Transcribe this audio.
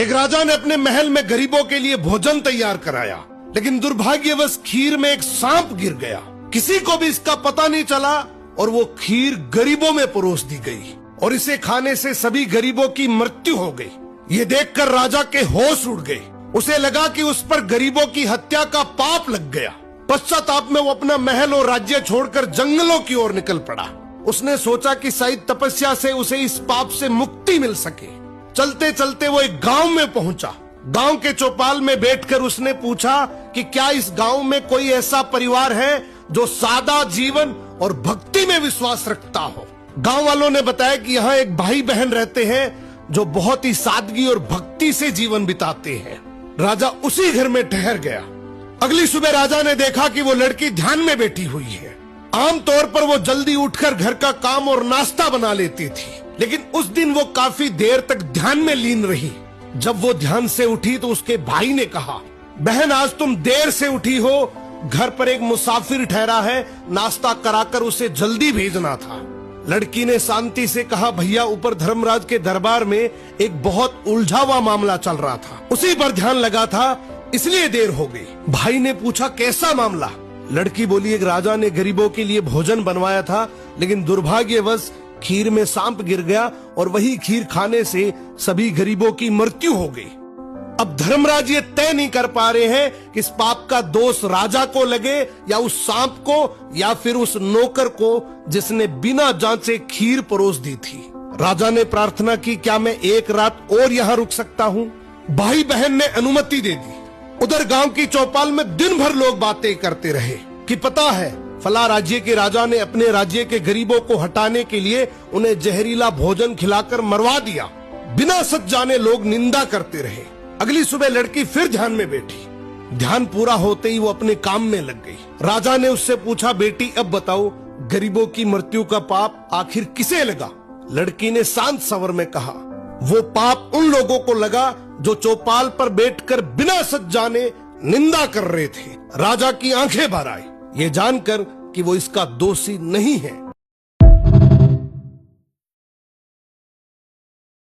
एक राजा ने अपने महल में गरीबों के लिए भोजन तैयार कराया, लेकिन दुर्भाग्यवश खीर में एक सांप गिर गया। किसी को भी इसका पता नहीं चला और वो खीर गरीबों में परोस दी गई और इसे खाने से सभी गरीबों की मृत्यु हो गई। ये देखकर राजा के होश उड़ गए। उसे लगा कि उस पर गरीबों की हत्या का पाप लग गया। पश्चाताप में वो अपना महल और राज्य छोड़कर जंगलों की ओर निकल पड़ा। उसने सोचा कि शायद तपस्या से उसे इस पाप से मुक्ति मिल सके। चलते चलते वो एक गांव में पहुंचा। गांव के चौपाल में बैठकर उसने पूछा कि क्या इस गांव में कोई ऐसा परिवार है जो सादा जीवन और भक्ति में विश्वास रखता हो। गांव वालों ने बताया कि यहाँ एक भाई बहन रहते हैं जो बहुत ही सादगी और भक्ति से जीवन बिताते हैं। राजा उसी घर में ठहर गया। अगली सुबह राजा ने देखा कि वो लड़की ध्यान में बैठी हुई है। आमतौर पर वो जल्दी उठकर घर का काम और नाश्ता बना लेती थी, लेकिन उस दिन वो काफी देर तक ध्यान में लीन रही। जब वो ध्यान से उठी तो उसके भाई ने कहा, बहन आज तुम देर से उठी हो, घर पर एक मुसाफिर ठहरा है, नाश्ता कराकर उसे जल्दी भेजना था। लड़की ने शांति से कहा, भैया ऊपर धर्मराज के दरबार में एक बहुत उलझा हुआ मामला चल रहा था, उसी पर ध्यान लगा था, इसलिए देर हो गई। भाई ने पूछा, कैसा मामला? लड़की बोली, एक राजा ने गरीबों के लिए भोजन बनवाया था, लेकिन दुर्भाग्यवश खीर में सांप गिर गया और वही खीर खाने से सभी गरीबों की मृत्यु हो गई। अब धर्मराज ये तय नहीं कर पा रहे हैं कि इस पाप का दोष राजा को लगे या उस सांप को या फिर उस नौकर को जिसने बिना जांचे खीर परोस दी थी। राजा ने प्रार्थना की, क्या मैं एक रात और यहाँ रुक सकता हूँ? भाई बहन ने अनुमति दे दी। उधर गांव की चौपाल में दिन भर लोग बातें करते रहे कि पता है फला राज्य के राजा ने अपने राज्य के गरीबों को हटाने के लिए उन्हें जहरीला भोजन खिलाकर मरवा दिया। बिना सच जाने लोग निंदा करते रहे। अगली सुबह लड़की फिर ध्यान में बैठी। ध्यान पूरा होते ही वो अपने काम में लग गई। राजा ने उससे पूछा, बेटी अब बताओ गरीबों की मृत्यु का पाप आखिर किसे लगा? लड़की ने शांत स्वर में कहा, वो पाप उन लोगों को लगा जो चौपाल पर बैठकर बिना सच जाने निंदा कर रहे थे। राजा की आंखें भर आई, ये जानकर कि वो इसका दोषी नहीं है।